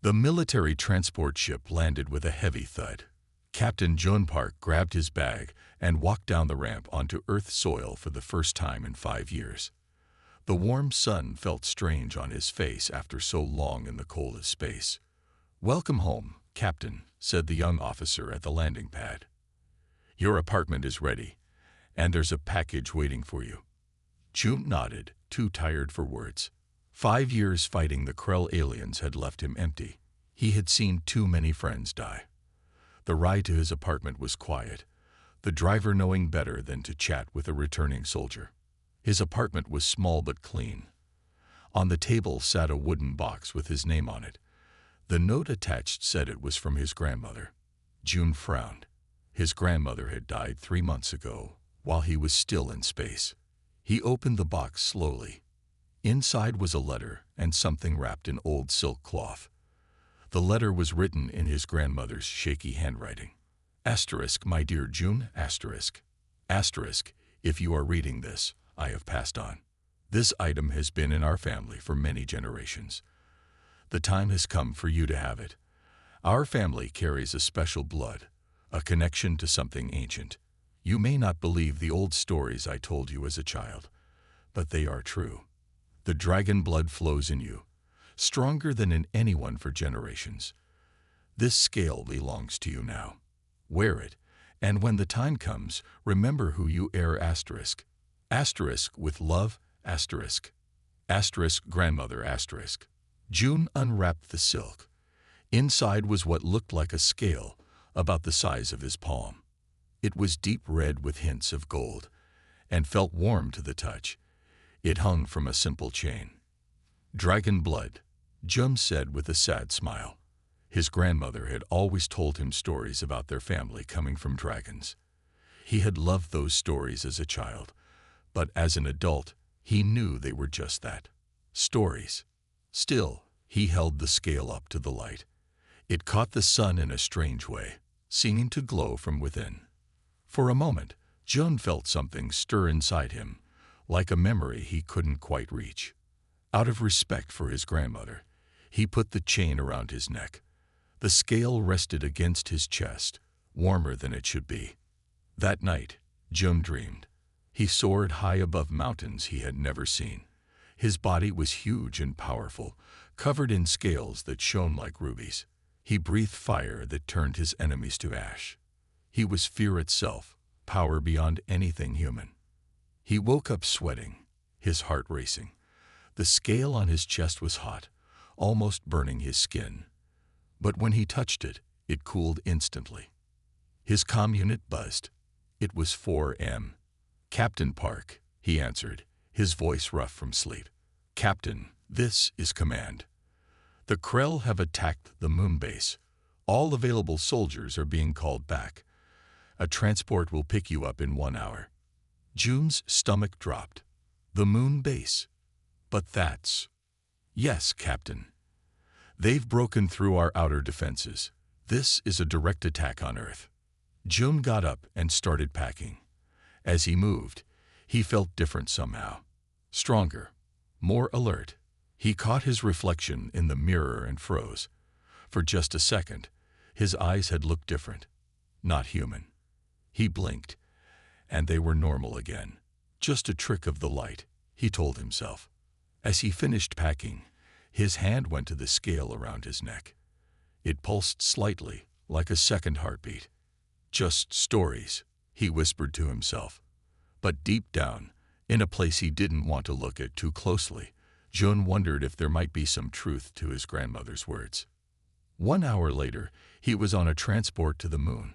The military transport ship landed with a heavy thud. Captain John Park grabbed his bag and walked down the ramp onto Earth's soil for the first time in 5 years. The warm sun felt strange on his face after so long in the cold of space. "Welcome home, Captain," said the young officer at the landing pad. "Your apartment is ready, and there's a package waiting for you." June nodded, too tired for words. 5 years fighting the Krell aliens had left him empty. He had seen too many friends die. The ride to his apartment was quiet, the driver knowing better than to chat with a returning soldier. His apartment was small but clean. On the table sat a wooden box with his name on it. The note attached said it was from his grandmother. June frowned. His grandmother had died 3 months ago, while he was still in space. He opened the box slowly. Inside was a letter and something wrapped in old silk cloth. The letter was written in his grandmother's shaky handwriting. Asterisk, my dear June, asterisk. Asterisk, if you are reading this, I have passed on. This item has been in our family for many generations. The time has come for you to have it. Our family carries a special blood, a connection to something ancient. You may not believe the old stories I told you as a child, but they are true. The dragon blood flows in you, stronger than in anyone for generations. This scale belongs to you now. Wear it, and when the time comes, remember who you are asterisk. Asterisk with love, asterisk. Asterisk grandmother asterisk. June unwrapped the silk. Inside was what looked like a scale, about the size of his palm. It was deep red with hints of gold, and felt warm to the touch. It hung from a simple chain. Dragon blood, Jum said with a sad smile. His grandmother had always told him stories about their family coming from dragons. He had loved those stories as a child, but as an adult, he knew they were just that, stories. Still, he held the scale up to the light. It caught the sun in a strange way, seeming to glow from within. For a moment, Jun felt something stir inside him, like a memory he couldn't quite reach. Out of respect for his grandmother, he put the chain around his neck. The scale rested against his chest, warmer than it should be. That night, Jun dreamed. He soared high above mountains he had never seen. His body was huge and powerful, covered in scales that shone like rubies. He breathed fire that turned his enemies to ash. He was fear itself, power beyond anything human. He woke up sweating, his heart racing. The scale on his chest was hot, almost burning his skin. But when he touched it, it cooled instantly. His comm unit buzzed. It was 4M. "Captain Park," he answered, his voice rough from sleep. "Captain, this is command. The Krell have attacked the moon base. All available soldiers are being called back. A transport will pick you up in 1 hour." June's stomach dropped. The moon base. But that's... "Yes, Captain. They've broken through our outer defenses. This is a direct attack on Earth." June got up and started packing. As he moved, he felt different somehow. Stronger, more alert. He caught his reflection in the mirror and froze. For just a second, his eyes had looked different, not human. He blinked, and they were normal again. Just a trick of the light, he told himself. As he finished packing, his hand went to the scale around his neck. It pulsed slightly, like a second heartbeat. "Just stories," he whispered to himself. But deep down, in a place he didn't want to look at too closely, Jun wondered if there might be some truth to his grandmother's words. 1 hour later, he was on a transport to the moon,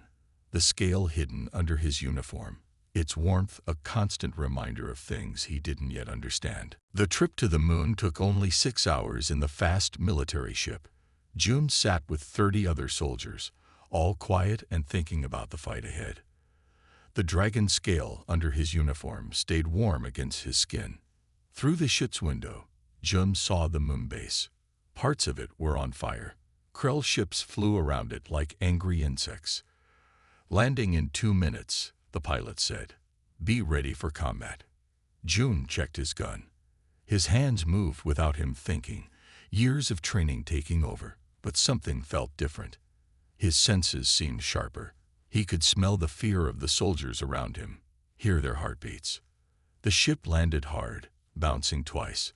the scale hidden under his uniform, its warmth a constant reminder of things he didn't yet understand. The trip to the moon took only 6 hours in the fast military ship. Jun sat with 30 other soldiers, all quiet and thinking about the fight ahead. The dragon scale under his uniform stayed warm against his skin. Through the ship's window, Jun saw the moon base. Parts of it were on fire. Krell ships flew around it like angry insects. "Landing in 2 minutes, the pilot said. "Be ready for combat." Jun checked his gun. His hands moved without him thinking, years of training taking over. But something felt different. His senses seemed sharper. He could smell the fear of the soldiers around him, hear their heartbeats. The ship landed hard, bouncing twice.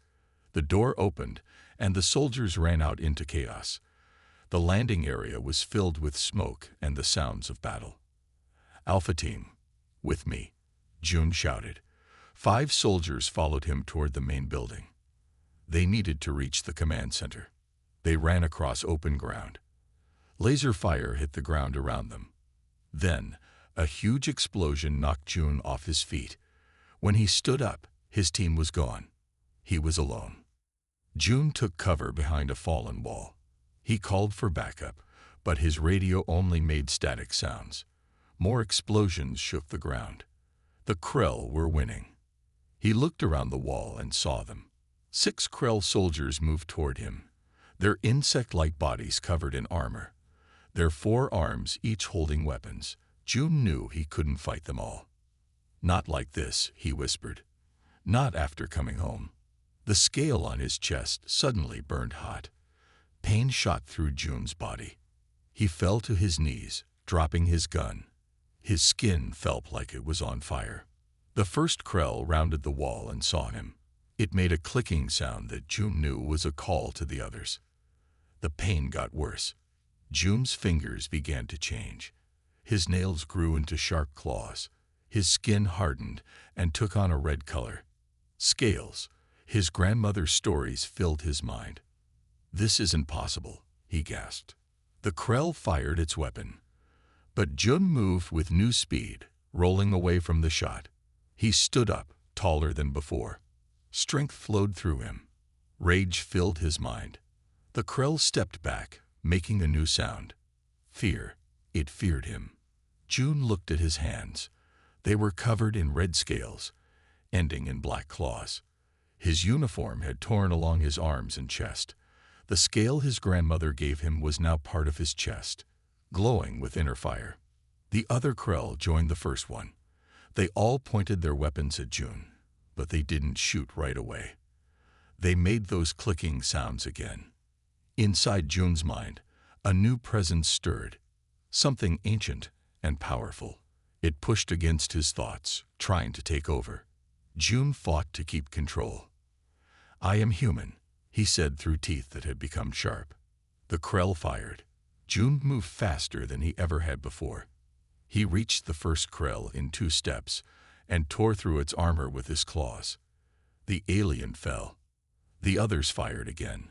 The door opened, and the soldiers ran out into chaos. The landing area was filled with smoke and the sounds of battle. "Alpha Team, with me," June shouted. 5 soldiers followed him toward the main building. They needed to reach the command center. They ran across open ground. Laser fire hit the ground around them. Then, a huge explosion knocked June off his feet. When he stood up, his team was gone. He was alone. June took cover behind a fallen wall. He called for backup, but his radio only made static sounds. More explosions shook the ground. The Krell were winning. He looked around the wall and saw them. 6 Krell soldiers moved toward him, their insect-like bodies covered in armor, their 4 arms each holding weapons. June knew he couldn't fight them all. "Not like this," he whispered. "Not after coming home." The scale on his chest suddenly burned hot. Pain shot through June's body. He fell to his knees, dropping his gun. His skin felt like it was on fire. The first Krell rounded the wall and saw him. It made a clicking sound that June knew was a call to the others. The pain got worse. June's fingers began to change. His nails grew into sharp claws. His skin hardened and took on a red color. Scales, his grandmother's stories filled his mind. "This isn't possible," he gasped. The Krell fired its weapon. But June moved with new speed, rolling away from the shot. He stood up, taller than before. Strength flowed through him. Rage filled his mind. The Krell stepped back, making a new sound. Fear. It feared him. June looked at his hands. They were covered in red scales, ending in black claws. His uniform had torn along his arms and chest. The scale his grandmother gave him was now part of his chest, glowing with inner fire. The other Krell joined the first one. They all pointed their weapons at June, but they didn't shoot right away. They made those clicking sounds again. Inside June's mind, a new presence stirred, something ancient and powerful. It pushed against his thoughts, trying to take over. June fought to keep control. "I am human," he said through teeth that had become sharp. The Krell fired. June moved faster than he ever had before. He reached the first Krell in 2 steps and tore through its armor with his claws. The alien fell. The others fired again.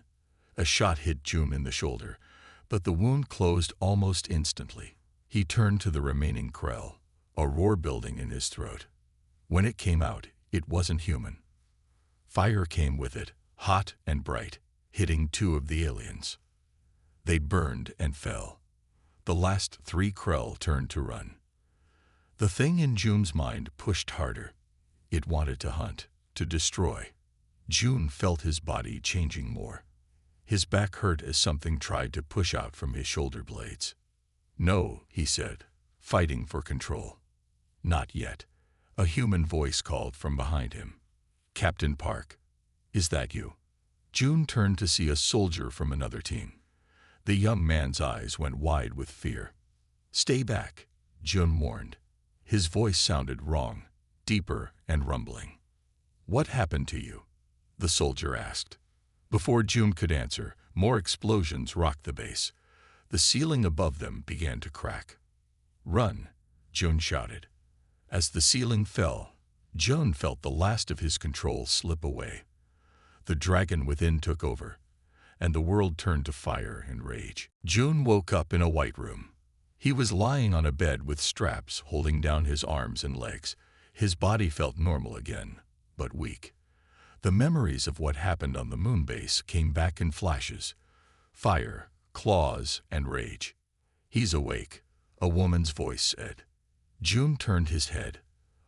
A shot hit June in the shoulder, but the wound closed almost instantly. He turned to the remaining Krell, a roar building in his throat. When it came out, it wasn't human. Fire came with it, hot and bright, hitting 2 of the aliens. They burned and fell. The last 3 Krell turned to run. The thing in June's mind pushed harder. It wanted to hunt, to destroy. June felt his body changing more. His back hurt as something tried to push out from his shoulder blades. "No," he said, fighting for control. "Not yet." A human voice called from behind him. "Captain Park, is that you?" June turned to see a soldier from another team. The young man's eyes went wide with fear. "Stay back," June warned. His voice sounded wrong, deeper and rumbling. "What happened to you?" the soldier asked. Before June could answer, more explosions rocked the base. The ceiling above them began to crack. "Run," June shouted. As the ceiling fell, June felt the last of his control slip away. The dragon within took over, and the world turned to fire and rage. June woke up in a white room. He was lying on a bed with straps holding down his arms and legs. His body felt normal again, but weak. The memories of what happened on the moon base came back in flashes. Fire, claws, and rage. "He's awake," a woman's voice said. June turned his head.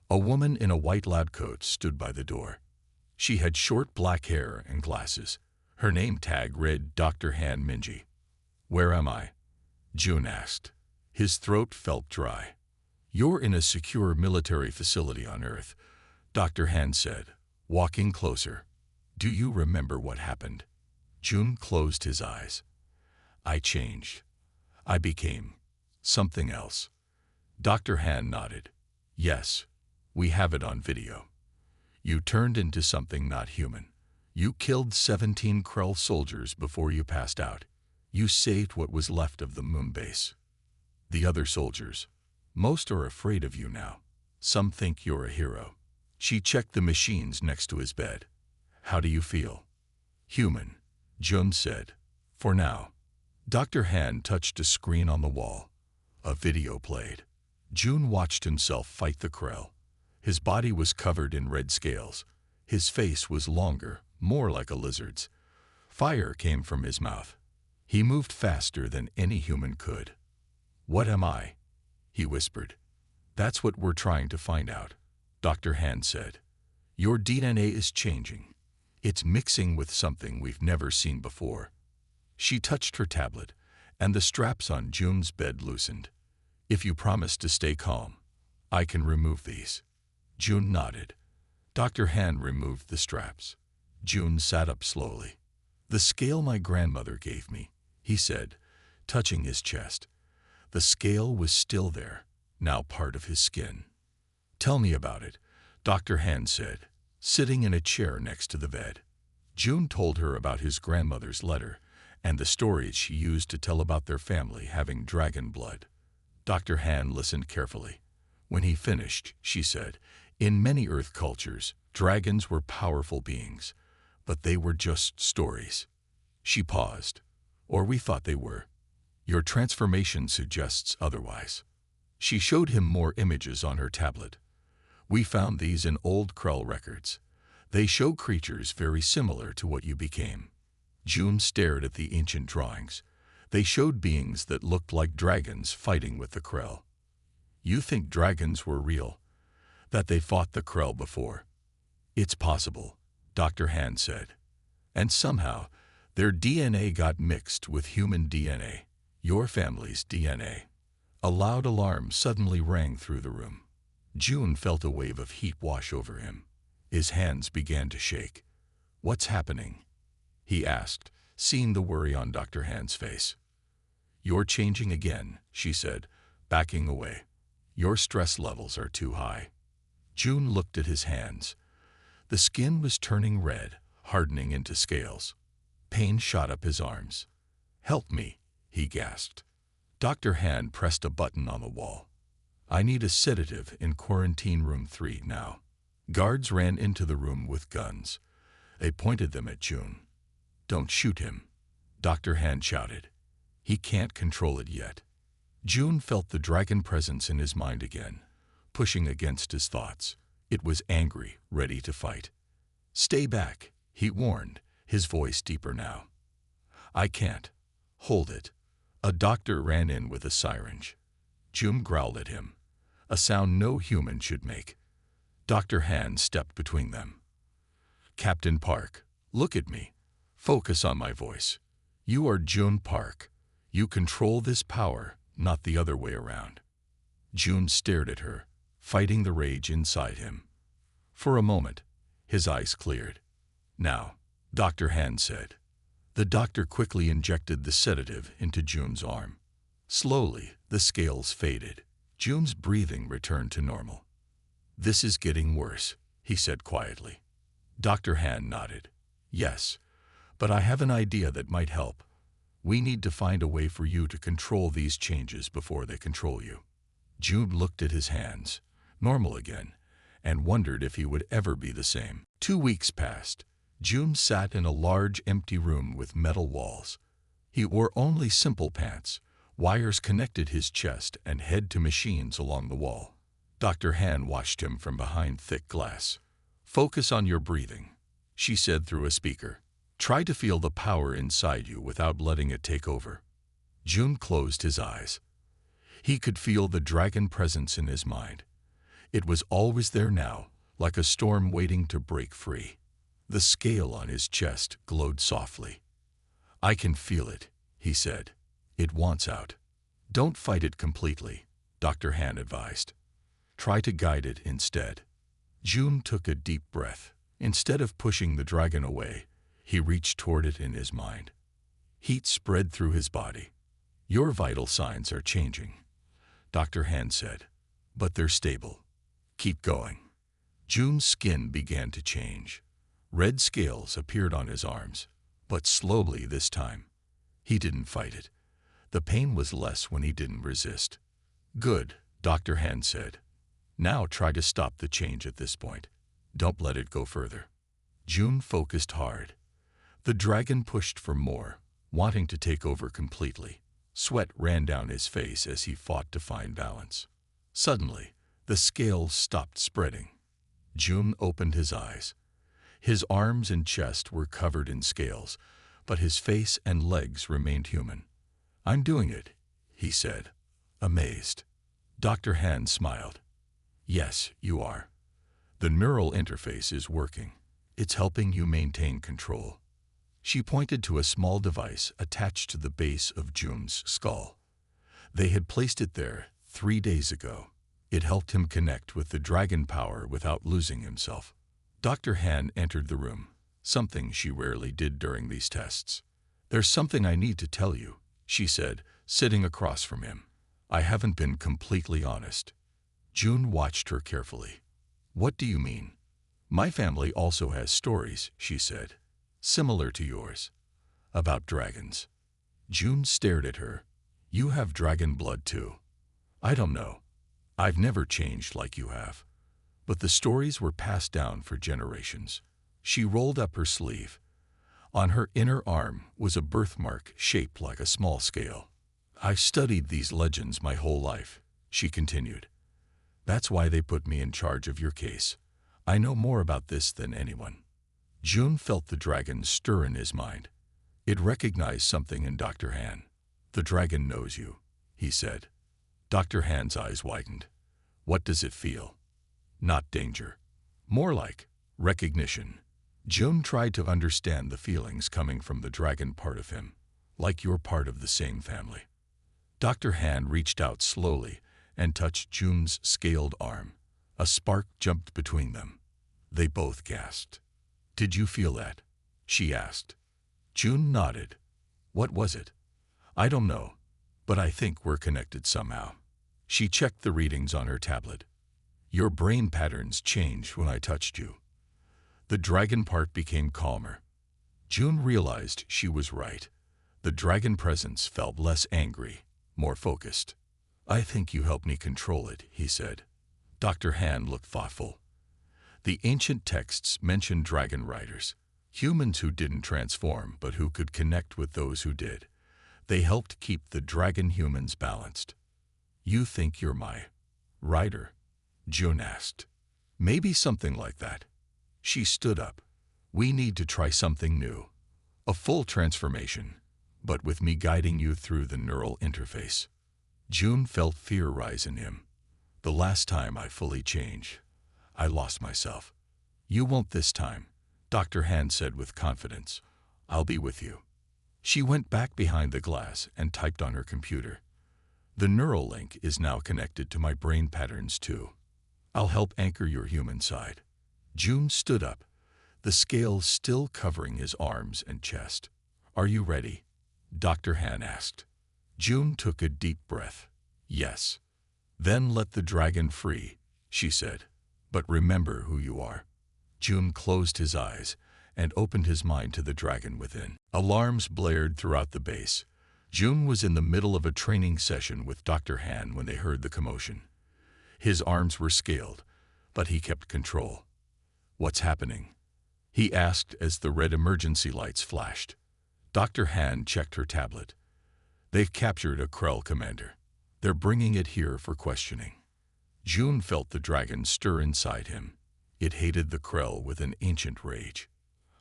A woman in a white lab coat stood by the door. She had short black hair and glasses. Her name tag read Dr. Han Minji. "Where am I?" June asked. His throat felt dry. "You're in a secure military facility on Earth," Dr. Han said, walking closer. "Do you remember what happened?" June closed his eyes. I changed. I became something else. Dr. Han nodded. Yes, we have it on video. You turned into something not human. You killed 17 Krell soldiers before you passed out. You saved what was left of the moon base. The other soldiers, most are afraid of you now. Some think you're a hero. She checked the machines next to his bed. How do you feel? Human, Jun said. For now. Dr. Han touched a screen on the wall. A video played. Jun watched himself fight the Krell. His body was covered in red scales. His face was longer, more like a lizard's. Fire came from his mouth. He moved faster than any human could. What am I? He whispered. That's what we're trying to find out, Dr. Han said. Your DNA is changing. It's mixing with something we've never seen before. She touched her tablet, and the straps on Jun's bed loosened. If you promise to stay calm, I can remove these. Jun nodded. Dr. Han removed the straps. Jun sat up slowly. The scale my grandmother gave me, he said, touching his chest. The scale was still there, now part of his skin. Tell me about it, Dr. Han said, sitting in a chair next to the bed. Jun told her about his grandmother's letter and the stories she used to tell about their family having dragon blood. Dr. Han listened carefully. When he finished, she said, in many Earth cultures, dragons were powerful beings, but they were just stories. She paused. Or we thought they were. Your transformation suggests otherwise. She showed him more images on her tablet. We found these in old Krell records. They show creatures very similar to what you became. Jun stared at the ancient drawings. They showed beings that looked like dragons fighting with the Krell. You think dragons were real? That they fought the Krell before? It's possible, Dr. Han said. And somehow, their DNA got mixed with human DNA, your family's DNA. A loud alarm suddenly rang through the room. Jun felt a wave of heat wash over him. His hands began to shake. What's happening? He asked, seeing the worry on Dr. Han's face. You're changing again, she said, backing away. Your stress levels are too high. Jun looked at his hands. The skin was turning red, hardening into scales. Pain shot up his arms. Help me, he gasped. Dr. Han pressed a button on the wall. I need a sedative in quarantine room 3 now. Guards ran into the room with guns. They pointed them at Jun. Don't shoot him, Dr. Han shouted. He can't control it yet. Jun felt the dragon presence in his mind again, pushing against his thoughts. It was angry, ready to fight. Stay back, he warned, his voice deeper now. I can't. Hold it. A doctor ran in with a syringe. Jun growled at him, a sound no human should make. Dr. Han stepped between them. Captain Park, look at me. Focus on my voice. You are Jun Park. You control this power, not the other way around. Jun stared at her, fighting the rage inside him. For a moment, his eyes cleared. Now, Dr. Han said. The doctor quickly injected the sedative into Jun's arm. Slowly, the scales faded. Jun's breathing returned to normal. This is getting worse, he said quietly. Dr. Han nodded. Yes, but I have an idea that might help. We need to find a way for you to control these changes before they control you. Jun looked at his hands, normal again, and wondered if he would ever be the same. 2 weeks passed. Jun sat in a large empty room with metal walls. He wore only simple pants. Wires connected his chest and head to machines along the wall. Dr. Han watched him from behind thick glass. Focus on your breathing, she said through a speaker. Try to feel the power inside you without letting it take over. Jun closed his eyes. He could feel the dragon presence in his mind. It was always there now, like a storm waiting to break free. The scale on his chest glowed softly. I can feel it, he said. It wants out. Don't fight it completely, Dr. Han advised. Try to guide it instead. Jun took a deep breath. Instead of pushing the dragon away, he reached toward it in his mind. Heat spread through his body. Your vital signs are changing, Dr. Han said, but they're stable. Keep going. Jun's skin began to change. Red scales appeared on his arms, but slowly this time. He didn't fight it. The pain was less when he didn't resist. Good, Dr. Han said. Now try to stop the change at this point. Don't let it go further. Jun focused hard. The dragon pushed for more, wanting to take over completely. Sweat ran down his face as he fought to find balance. Suddenly, the scales stopped spreading. Jun opened his eyes. His arms and chest were covered in scales, but his face and legs remained human. I'm doing it, he said, amazed. Dr. Han smiled. Yes, you are. The neural interface is working. It's helping you maintain control. She pointed to a small device attached to the base of Jun's skull. They had placed it there 3 days ago. It helped him connect with the dragon power without losing himself. Dr. Han entered the room, something she rarely did during these tests. There's something I need to tell you, she said, sitting across from him. I haven't been completely honest. Jun watched her carefully. What do you mean? My family also has stories, she said, similar to yours, about dragons. Jun stared at her. You have dragon blood too. I don't know. I've never changed like you have. But the stories were passed down for generations. She rolled up her sleeve. On her inner arm was a birthmark shaped like a small scale. I've studied these legends my whole life, she continued. That's why they put me in charge of your case. I know more about this than anyone. Jun felt the dragon stir in his mind. It recognized something in Dr. Han. The dragon knows you, he said. Dr. Han's eyes widened. What does it feel? Not danger. More like recognition. Jun tried to understand the feelings coming from the dragon part of him, like you're part of the same family. Dr. Han reached out slowly and touched Jun's scaled arm. A spark jumped between them. They both gasped. Did you feel that? She asked. Jun nodded. What was it? I don't know, but I think we're connected somehow. She checked the readings on her tablet. Your brain patterns changed when I touched you. The dragon part became calmer. Jun realized she was right. The dragon presence felt less angry, more focused. I think you helped me control it, he said. Dr. Han looked thoughtful. The ancient texts mentioned dragon riders, humans who didn't transform but who could connect with those who did. They helped keep the dragon humans balanced. You think you're my rider? Jun asked. Maybe something like that. She stood up. We need to try something new. A full transformation, but with me guiding you through the neural interface. Jun felt fear rise in him. The last time I fully changed, I lost myself. You won't this time, Dr. Han said with confidence. I'll be with you. She went back behind the glass and typed on her computer. The neural link is now connected to my brain patterns too. I'll help anchor your human side. Jun stood up, the scales still covering his arms and chest. Are you ready? Dr. Han asked. Jun took a deep breath. Yes. Then let the dragon free, she said. But remember who you are. Jun closed his eyes and opened his mind to the dragon within. Alarms blared throughout the base. Jun was in the middle of a training session with Dr. Han when they heard the commotion. His arms were scaled, but he kept control. What's happening? He asked as the red emergency lights flashed. Dr. Han checked her tablet. They've captured a Krell commander. They're bringing it here for questioning. Jun felt the dragon stir inside him. It hated the Krell with an ancient rage.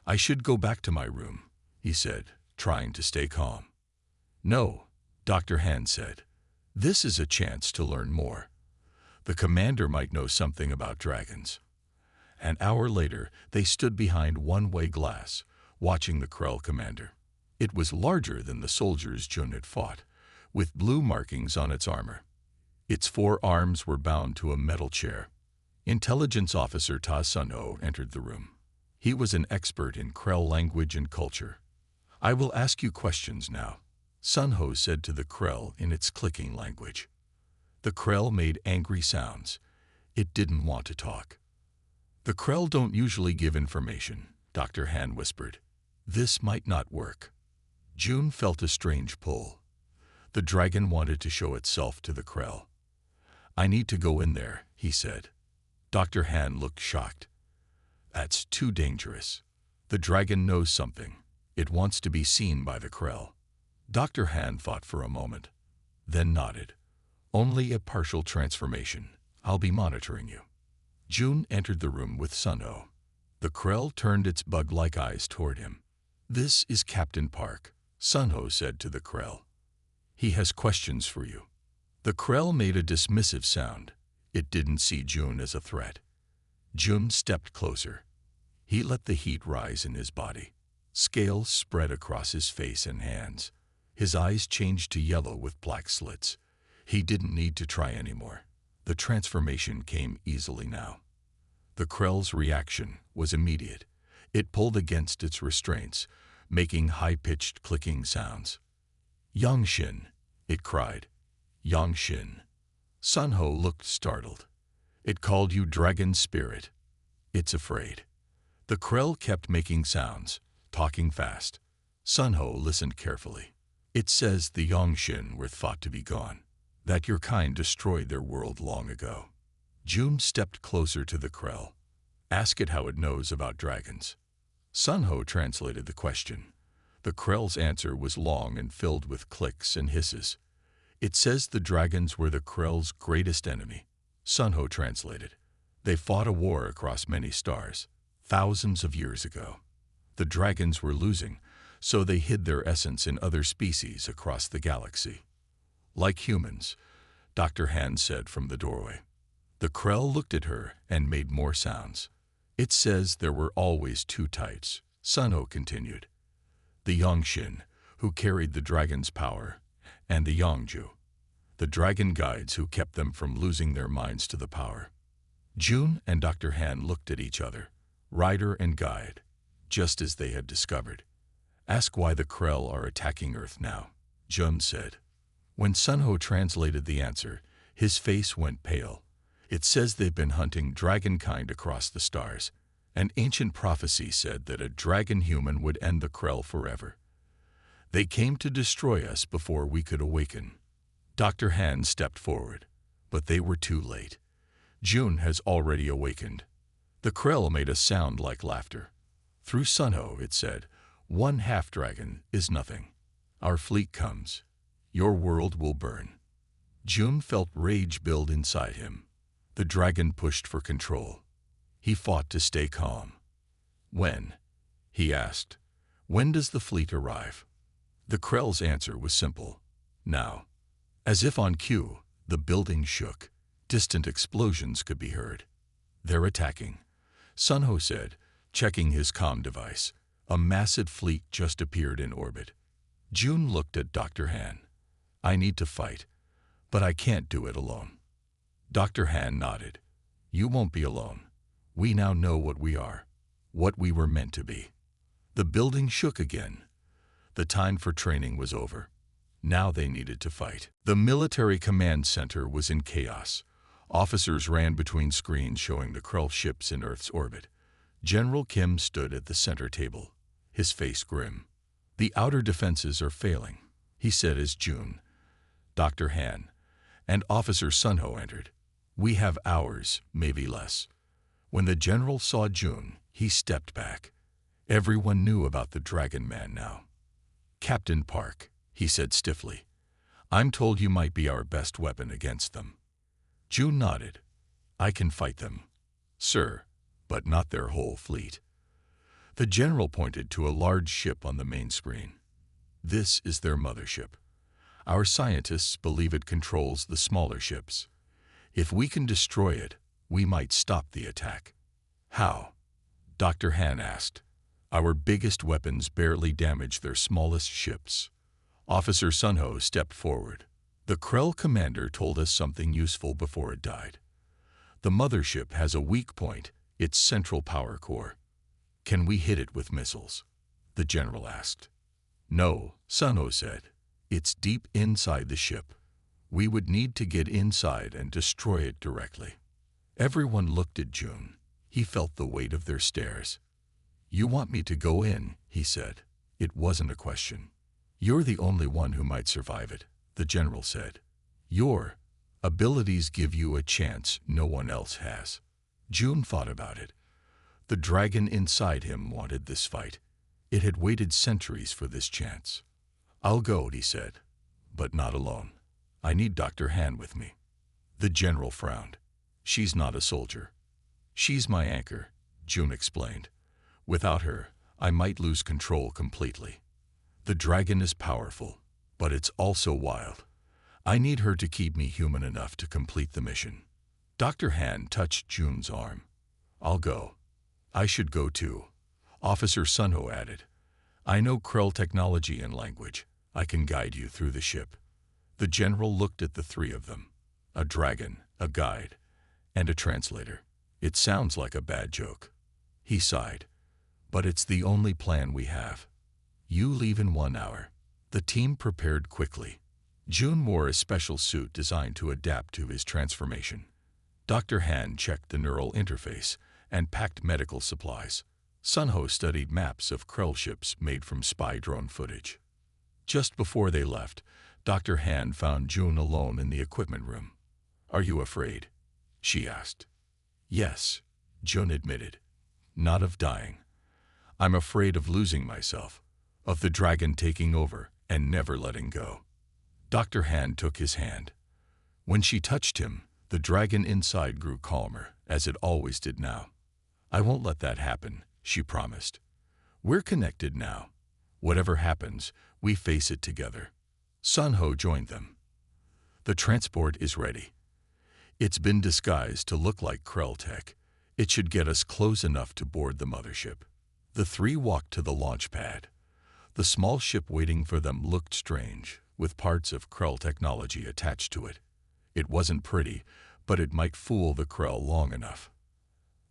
I should go back to my room, he said, trying to stay calm. No, Dr. Han said. This is a chance to learn more. The commander might know something about dragons. An hour later, they stood behind one-way glass, watching the Krell commander. It was larger than the soldiers Jun had fought, with blue markings on its armor. Its 4 arms were bound to a metal chair. Intelligence Officer Ta Sun-ho entered the room. He was an expert in Krell language and culture. I will ask you questions now, Sun Ho said to the Krell in its clicking language. The Krell made angry sounds. It didn't want to talk. The Krell don't usually give information, Dr. Han whispered. This might not work. June felt a strange pull. The dragon wanted to show itself to the Krell. I need to go in there, he said. Dr. Han looked shocked. That's too dangerous. The dragon knows something. It wants to be seen by the Krell. Dr. Han thought for a moment, then nodded. Only a partial transformation. I'll be monitoring you. June entered the room with Sun Ho. The Krell turned its bug-like eyes toward him. This is Captain Park, Sun Ho said to the Krell. He has questions for you. The Krell made a dismissive sound. It didn't see June as a threat. June stepped closer. He let the heat rise in his body. Scales spread across his face and hands. His eyes changed to yellow with black slits. He didn't need to try anymore. The transformation came easily now. The Krell's reaction was immediate. It pulled against its restraints, making high-pitched clicking sounds. Yangshin, it cried. Yangshin. Sun Ho looked startled. It called you Dragon Spirit. It's afraid. The Krell kept making sounds, talking fast. Sun Ho listened carefully. It says the Yangshin were thought to be gone, that your kind destroyed their world long ago. June stepped closer to the Krell. Ask it how it knows about dragons. Sun Ho translated the question. The Krell's answer was long and filled with clicks and hisses. It says the dragons were the Krell's greatest enemy. Sun Ho translated. They fought a war across many stars, thousands of years ago. The dragons were losing, so they hid their essence in other species across the galaxy. Like humans, Dr. Han said from the doorway. The Krell looked at her and made more sounds. It says there were always two types, Sun Ho continued. The Yangshin, who carried the dragon's power, and the Yangju, the dragon guides who kept them from losing their minds to the power. June and Dr. Han looked at each other, rider and guide, just as they had discovered. Ask why the Krell are attacking Earth now, Jun said. When Sun Ho translated the answer, his face went pale. It says they've been hunting dragonkind across the stars. An ancient prophecy said that a dragon human would end the Krell forever. They came to destroy us before we could awaken. Dr. Han stepped forward, but they were too late. June has already awakened. The Krell made a sound like laughter. Through Sun Ho, it said, one half-dragon is nothing. Our fleet comes. Your world will burn. June felt rage build inside him. The dragon pushed for control. He fought to stay calm. When? He asked. When does the fleet arrive? The Krell's answer was simple. Now. As if on cue, the building shook. Distant explosions could be heard. They're attacking, Sun Ho said, checking his comm device. A massive fleet just appeared in orbit. June looked at Dr. Han. I need to fight, but I can't do it alone. Dr. Han nodded. You won't be alone. We now know what we are, what we were meant to be. The building shook again. The time for training was over. Now they needed to fight. The military command center was in chaos. Officers ran between screens showing the Krell ships in Earth's orbit. General Kim stood at the center table, his face grim. The outer defenses are failing, he said as June, Dr. Han, and Officer Sun Ho entered. We have hours, maybe less. When the general saw June, he stepped back. Everyone knew about the Dragon Man now. Captain Park, he said stiffly, I'm told you might be our best weapon against them. June nodded. I can fight them, sir, but not their whole fleet. The general pointed to a large ship on the main screen. This is their mothership. Our scientists believe it controls the smaller ships. If we can destroy it, we might stop the attack. How? Dr. Han asked. Our biggest weapons barely damage their smallest ships. Officer Sun Ho stepped forward. The Krell commander told us something useful before it died. The mothership has a weak point, its central power core. Can we hit it with missiles? The general asked. No, Sunho said. It's deep inside the ship. We would need to get inside and destroy it directly. Everyone looked at Jun. He felt the weight of their stares. You want me to go in, he said. It wasn't a question. You're the only one who might survive it, the general said. Your abilities give you a chance no one else has. Jun thought about it. The dragon inside him wanted this fight. It had waited centuries for this chance. I'll go, he said, but not alone. I need Dr. Han with me. The general frowned. She's not a soldier. She's my anchor, Jun explained. Without her, I might lose control completely. The dragon is powerful, but it's also wild. I need her to keep me human enough to complete the mission. Dr. Han touched Jun's arm. I'll go. I should go too, Officer Sunho added. I know Krell technology and language. I can guide you through the ship. The general looked at the three of them. A dragon, a guide, and a translator. It sounds like a bad joke. He sighed. But it's the only plan we have. You leave in 1 hour. The team prepared quickly. Jun wore a special suit designed to adapt to his transformation. Dr. Han checked the neural interface and packed medical supplies. Sunho studied maps of Krell ships made from spy drone footage. Just before they left, Dr. Han found Jun alone in the equipment room. Are you afraid? She asked. Yes, Jun admitted. Not of dying. I'm afraid of losing myself, of the dragon taking over and never letting go. Dr. Han took his hand. When she touched him, the dragon inside grew calmer, as it always did now. I won't let that happen, she promised. We're connected now. Whatever happens, we face it together. Sunho joined them. The transport is ready. It's been disguised to look like Krell tech. It should get us close enough to board the mothership. The three walked to the launch pad. The small ship waiting for them looked strange, with parts of Krell technology attached to it. It wasn't pretty, but it might fool the Krell long enough.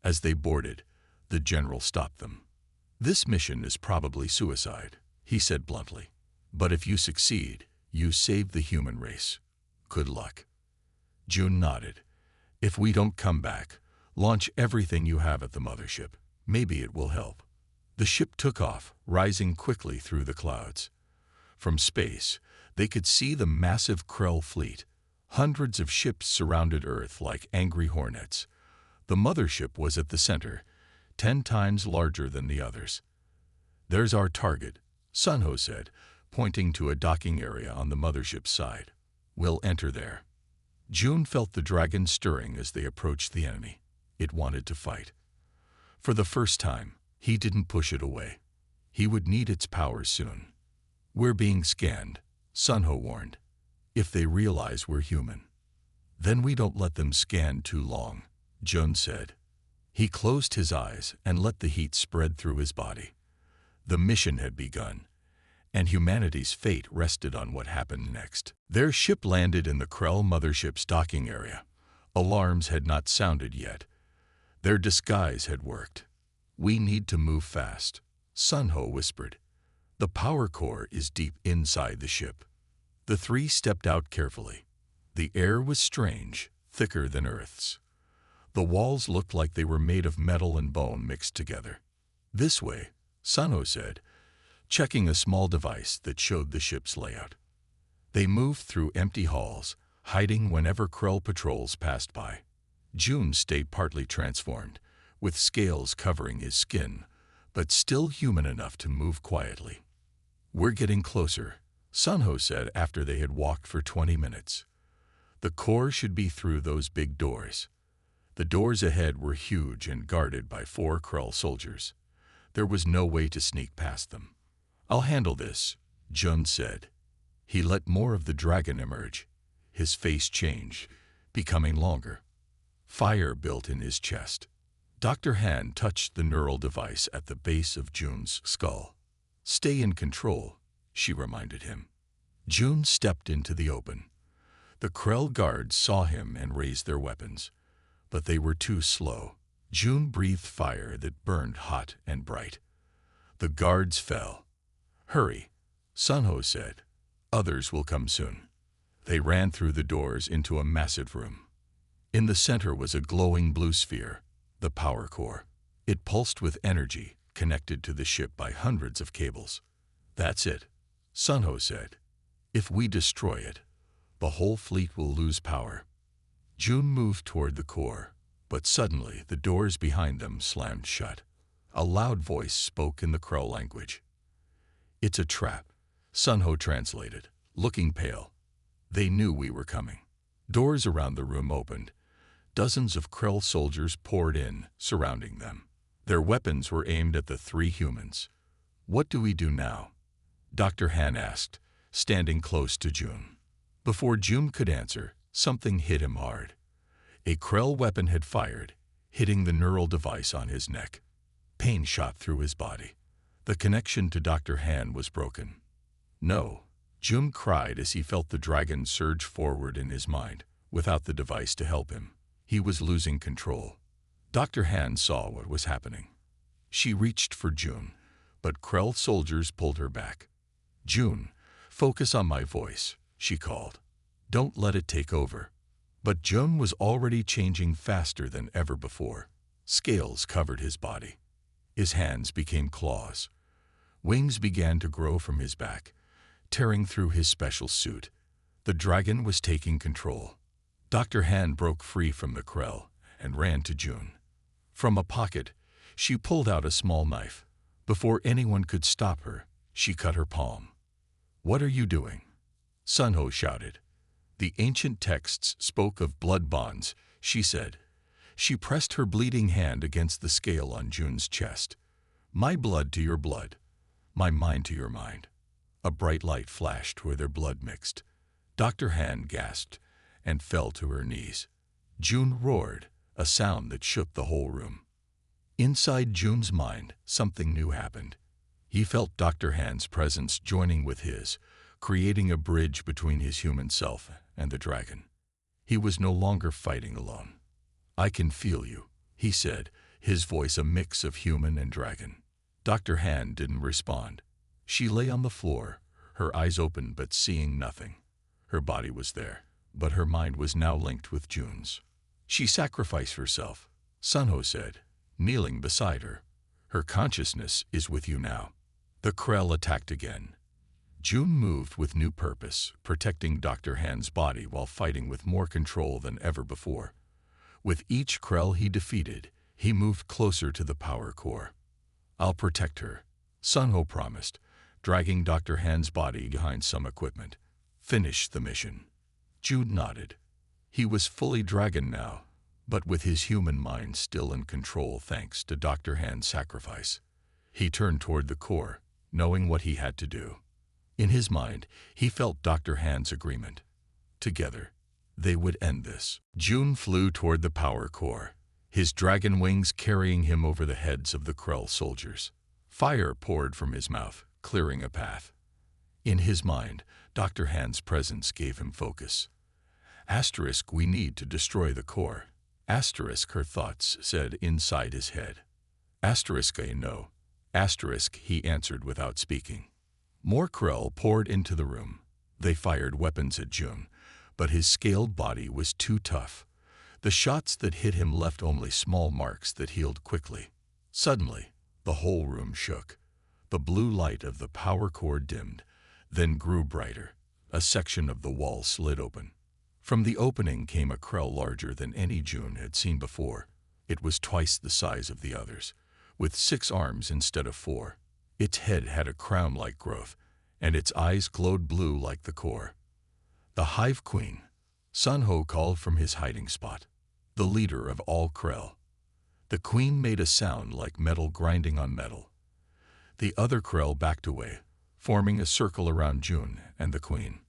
As they boarded, the general stopped them. This mission is probably suicide, he said bluntly. But if you succeed, you save the human race. Good luck. Jun nodded. If we don't come back, launch everything you have at the mothership. Maybe it will help. The ship took off, rising quickly through the clouds. From space, they could see the massive Krell fleet. Hundreds of ships surrounded Earth like angry hornets. The mothership was at the center, 10 times larger than the others. There's our target, Sunho said, pointing to a docking area on the mothership's side. We'll enter there. Jun felt the dragon stirring as they approached the enemy. It wanted to fight. For the first time, he didn't push it away. He would need its powers soon. We're being scanned, Sunho warned. If they realize we're human. Then we don't let them scan too long, Jun said. He closed his eyes and let the heat spread through his body. The mission had begun, and humanity's fate rested on what happened next. Their ship landed in the Krell mothership's docking area. Alarms had not sounded yet. Their disguise had worked. We need to move fast, Sunho whispered. The power core is deep inside the ship. The three stepped out carefully. The air was strange, thicker than Earth's. The walls looked like they were made of metal and bone mixed together. This way, Sunho said, checking a small device that showed the ship's layout. They moved through empty halls, hiding whenever Krell patrols passed by. Jun stayed partly transformed, with scales covering his skin, but still human enough to move quietly. We're getting closer, Sunho said after they had walked for 20 minutes. The core should be through those big doors. The doors ahead were huge and guarded by 4 Krell soldiers. There was no way to sneak past them. I'll handle this, Jun said. He let more of the dragon emerge. His face changed, becoming longer. Fire built in his chest. Dr. Han touched the neural device at the base of Jun's skull. Stay in control, she reminded him. Jun stepped into the open. The Krell guards saw him and raised their weapons, but they were too slow. Jun breathed fire that burned hot and bright. The guards fell. Hurry, Sunho said. Others will come soon. They ran through the doors into a massive room. In the center was a glowing blue sphere, the power core. It pulsed with energy, connected to the ship by hundreds of cables. That's it, Sunho said. If we destroy it, the whole fleet will lose power. June moved toward the core, but suddenly the doors behind them slammed shut. A loud voice spoke in the Crow language. It's a trap, Sunho translated, looking pale. They knew we were coming. Doors around the room opened. Dozens of Krell soldiers poured in, surrounding them. Their weapons were aimed at the three humans. What do we do now? Dr. Han asked, standing close to June. Before June could answer, something hit him hard. A Krell weapon had fired, hitting the neural device on his neck. Pain shot through his body. The connection to Dr. Han was broken. No, June cried as he felt the dragon surge forward in his mind, without the device to help him. He was losing control. Dr. Han saw what was happening. She reached for June, but Krell soldiers pulled her back. June, focus on my voice, she called. Don't let it take over. But June was already changing faster than ever before. Scales covered his body. His hands became claws. Wings began to grow from his back, tearing through his special suit. The dragon was taking control. Dr. Han broke free from the Krell and ran to June. From a pocket, she pulled out a small knife. Before anyone could stop her, she cut her palm. What are you doing? Sunho shouted. The ancient texts spoke of blood bonds, she said. She pressed her bleeding hand against the scale on June's chest. My blood to your blood, my mind to your mind. A bright light flashed where their blood mixed. Dr. Han gasped and fell to her knees. June roared, a sound that shook the whole room. Inside June's mind, something new happened. He felt Dr. Han's presence joining with his, creating a bridge between his human self and the dragon. He was no longer fighting alone. I can feel you, he said, his voice a mix of human and dragon. Dr. Han didn't respond. She lay on the floor, her eyes open but seeing nothing. Her body was there, but her mind was now linked with June's. She sacrificed herself, Sunho said, kneeling beside her. Her consciousness is with you now. The Krell attacked again. June moved with new purpose, protecting Dr. Han's body while fighting with more control than ever before. With each Krell he defeated, he moved closer to the power core. I'll protect her, Sunho promised, dragging Dr. Han's body behind some equipment. Finish the mission. June nodded. He was fully dragon now, but with his human mind still in control thanks to Dr. Han's sacrifice. He turned toward the core, knowing what he had to do. In his mind, he felt Dr. Han's agreement. Together, they would end this. June flew toward the power core, his dragon wings carrying him over the heads of the Krell soldiers. Fire poured from his mouth, clearing a path. In his mind, Dr. Han's presence gave him focus. Asterisk, we need to destroy the core. Asterisk, her thoughts said inside his head. Asterisk, I know. Asterisk, he answered without speaking. More Krell poured into the room. They fired weapons at June, but his scaled body was too tough. The shots that hit him left only small marks that healed quickly. Suddenly, the whole room shook. The blue light of the power core dimmed, then grew brighter. A section of the wall slid open. From the opening came a Krell larger than any June had seen before. It was twice the size of the others, with 6 arms instead of 4. Its head had a crown-like growth, and its eyes glowed blue like the core. The Hive Queen, Sunho called from his hiding spot, the leader of all Krell. The queen made a sound like metal grinding on metal. The other Krell backed away, forming a circle around June and the queen.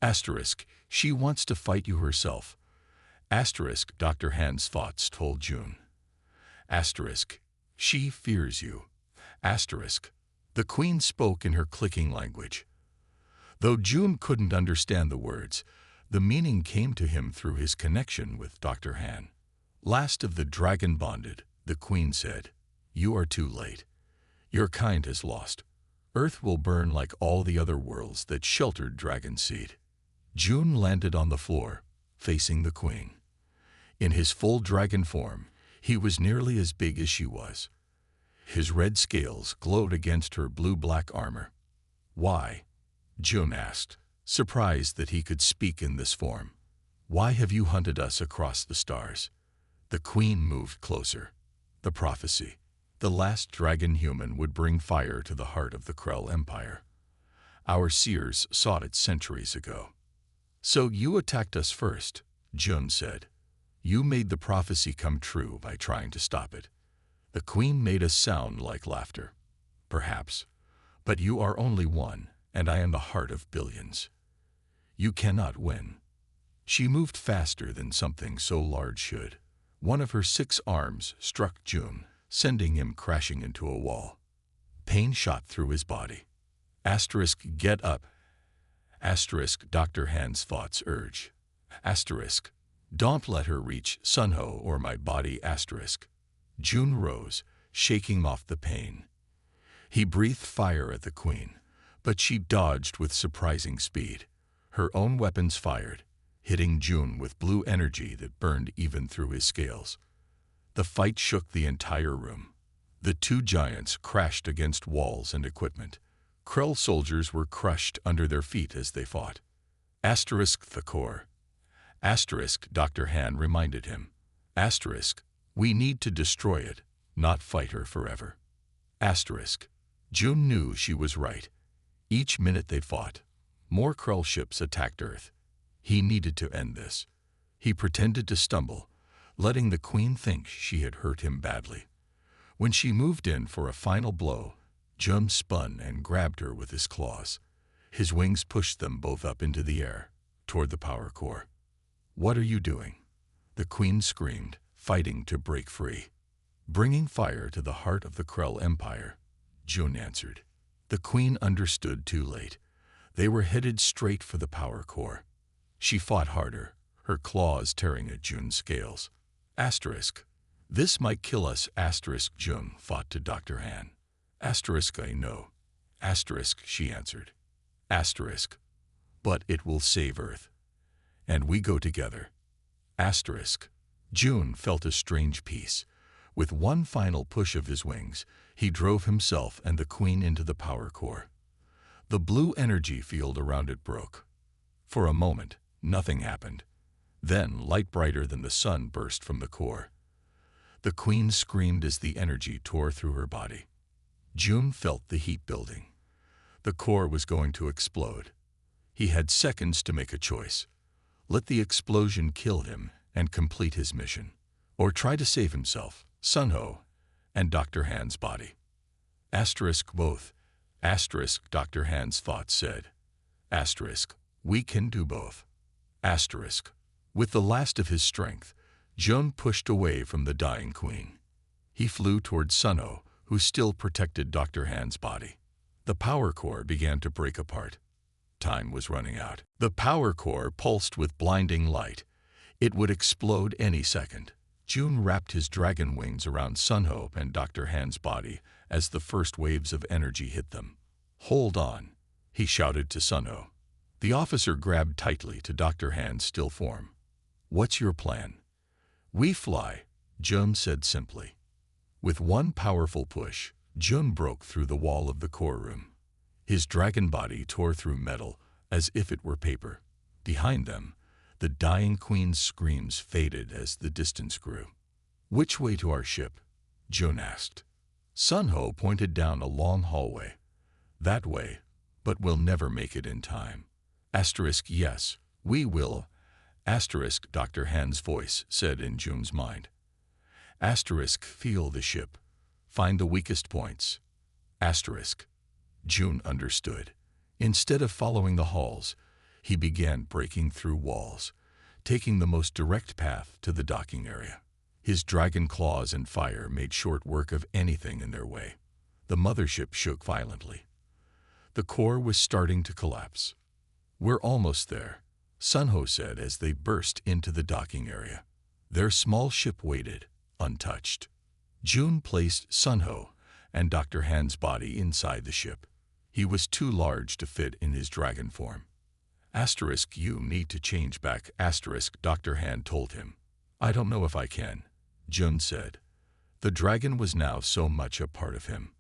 Asterisk, she wants to fight you herself. Asterisk, Dr. Han's thoughts told June. Asterisk, she fears you. Asterisk, the queen spoke in her clicking language. Though June couldn't understand the words, the meaning came to him through his connection with Dr. Han. Last of the dragon bonded, the queen said, you are too late. Your kind has lost. Earth will burn like all the other worlds that sheltered Dragon Seed. June landed on the floor, facing the Queen. In his full dragon form, he was nearly as big as she was. His red scales glowed against her blue-black armor. "Why?" June asked, surprised that he could speak in this form. "Why have you hunted us across the stars?" The Queen moved closer. The prophecy. The last dragon human would bring fire to the heart of the Krell Empire. Our seers sought it centuries ago. "So you attacked us first," June said. "You made the prophecy come true by trying to stop it." The Queen made a sound like laughter. "Perhaps, but you are only one, and I am the heart of billions. You cannot win." She moved faster than something so large should. One of her 6 arms struck June, sending him crashing into a wall. Pain shot through his body. Get up. Dr. Han's thoughts urge. Don't let her reach Sunho or my body. June rose, shaking off the pain. He breathed fire at the Queen, but she dodged with surprising speed. Her own weapons fired, hitting June with blue energy that burned even through his scales. The fight shook the entire room. The 2 giants crashed against walls and equipment. Krell soldiers were crushed under their feet as they fought. The core. Dr. Han reminded him. We need to destroy it, not fight her forever. June knew she was right. Each minute they fought, more Krell ships attacked Earth. He needed to end this. He pretended to stumble, letting the Queen think she had hurt him badly. When she moved in for a final blow, June spun and grabbed her with his claws. His wings pushed them both up into the air, toward the power core. "What are you doing?" The Queen screamed, fighting to break free. "Bringing fire to the heart of the Krell Empire," June answered. The Queen understood too late. They were headed straight for the power core. She fought harder, her claws tearing at June's scales. This might kill us. June fought to Dr. Han. I know. She answered. But it will save Earth. And we go together. June felt a strange peace. With one final push of his wings, he drove himself and the Queen into the power core. The blue energy field around it broke. For a moment, nothing happened. Then, light brighter than the sun burst from the core. The Queen screamed as the energy tore through her body. June felt the heat building. The core was going to explode. He had seconds to make a choice. Let the explosion kill him and complete his mission, or try to save himself, Sunho, and Dr. Han's body. Both. Dr. Han's thoughts said. We can do both. With the last of his strength, June pushed away from the dying Queen. He flew toward Sunho, who still protected Dr. Han's body. The power core began to break apart. Time was running out. The power core pulsed with blinding light. It would explode any second. June wrapped his dragon wings around Sunho and Dr. Han's body as the first waves of energy hit them. "Hold on," he shouted to Sunho. The officer grabbed tightly to Dr. Han's still form. "What's your plan?" "We fly," June said simply. With one powerful push, June broke through the wall of the core room. His dragon body tore through metal as if it were paper. Behind them, the dying Queen's screams faded as the distance grew. "Which way to our ship?" June asked. Sunho pointed down a long hallway. "That way, but we'll never make it in time." Yes, we will. Dr. Han's voice said in June's mind. Feel the ship. Find the weakest points. June understood. Instead of following the halls, he began breaking through walls, taking the most direct path to the docking area. His dragon claws and fire made short work of anything in their way. The mothership shook violently. The core was starting to collapse. "We're almost there," Sunho said as they burst into the docking area. Their small ship waited, untouched. June placed Sunho and Dr. Han's body inside the ship. He was too large to fit in his dragon form. Asterisk, you need to change back, asterisk, Dr. Han told him. I don't know if I can, Jun said. The dragon was now so much a part of him.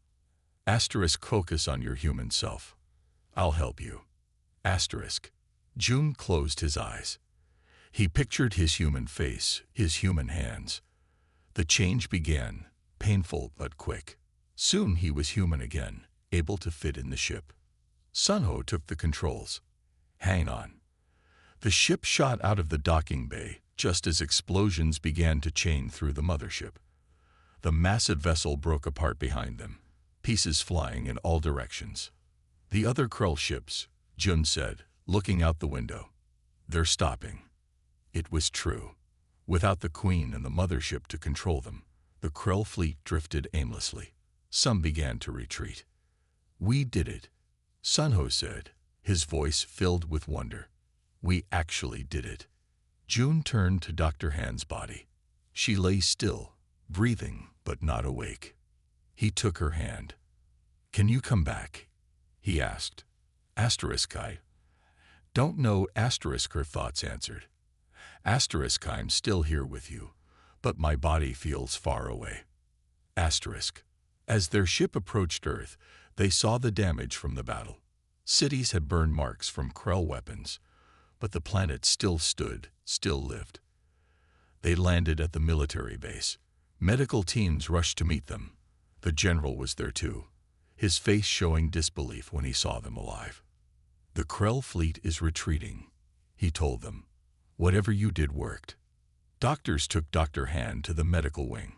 Asterisk, focus on your human self. I'll help you. Asterisk. Jun closed his eyes. He pictured his human face, his human hands. The change began, painful but quick. Soon he was human again, able to fit in the ship. Sunho took the controls. Hang on. The ship shot out of the docking bay just as explosions began to chain through the mothership. The massive vessel broke apart behind them, pieces flying in all directions. The other Krell ships, Jun said, looking out the window. They're stopping. It was true. Without the Queen and the mothership to control them, the Krell fleet drifted aimlessly. Some began to retreat. We did it, Sunho said, his voice filled with wonder. We actually did it. Jun turned to Dr. Han's body. She lay still, breathing but not awake. He took her hand. Can you come back? He asked. Asterisk, I don't know, asterisk, her thoughts answered. Asterisk, I'm still here with you, but my body feels far away. Asterisk. As their ship approached Earth, they saw the damage from the battle. Cities had burned marks from Krell weapons, but the planet still stood, still lived. They landed at the military base. Medical teams rushed to meet them. The general was there too, his face showing disbelief when he saw them alive. The Krell fleet is retreating, he told them. Whatever you did worked. Doctors took Dr. Han to the medical wing.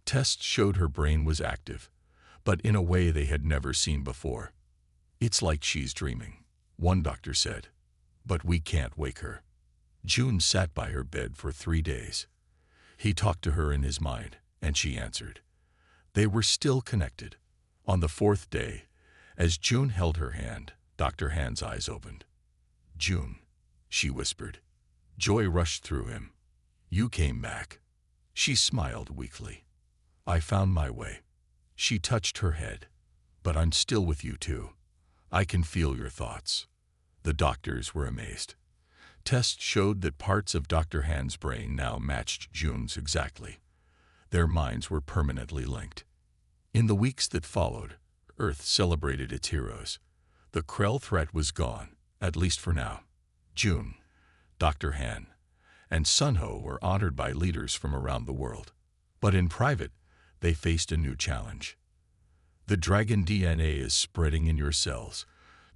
Tests showed her brain was active, but in a way they had never seen before. It's like she's dreaming, one doctor said. But we can't wake her. Jun sat by her bed for 3 days. He talked to her in his mind, and she answered. They were still connected. On the 4th day, as Jun held her hand, Dr. Han's eyes opened. Jun, she whispered. Joy rushed through him. You came back. She smiled weakly. I found my way. She touched her head. But I'm still with you too. I can feel your thoughts. The doctors were amazed. Tests showed that parts of Dr. Han's brain now matched Jun's exactly. Their minds were permanently linked. In the weeks that followed, Earth celebrated its heroes. The Krell threat was gone, at least for now. Jun, Dr. Han, and Sunho were honored by leaders from around the world. But in private, they faced a new challenge. The dragon DNA is spreading in your cells,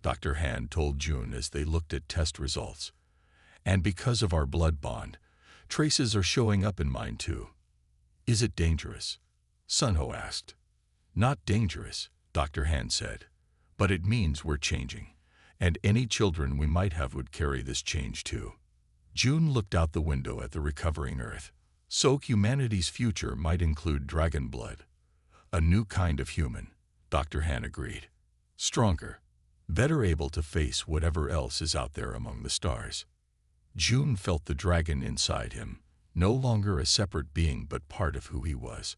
Dr. Han told Jun as they looked at test results. And because of our blood bond, traces are showing up in mine too. Is it dangerous? Sunho asked. Not dangerous, Dr. Han said. But it means we're changing, and any children we might have would carry this change too. Jun looked out the window at the recovering Earth. So humanity's future might include dragon blood. A new kind of human, Dr. Han agreed. Stronger, better able to face whatever else is out there among the stars. Jun felt the dragon inside him, no longer a separate being but part of who he was.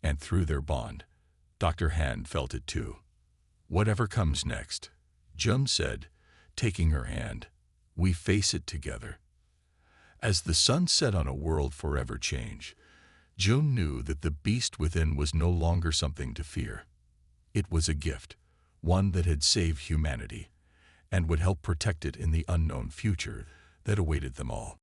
And through their bond, Dr. Han felt it too. Whatever comes next, Jun said, taking her hand, we face it together. As the sun set on a world forever change, Jun knew that the beast within was no longer something to fear. It was a gift, one that had saved humanity, and would help protect it in the unknown future that awaited them all.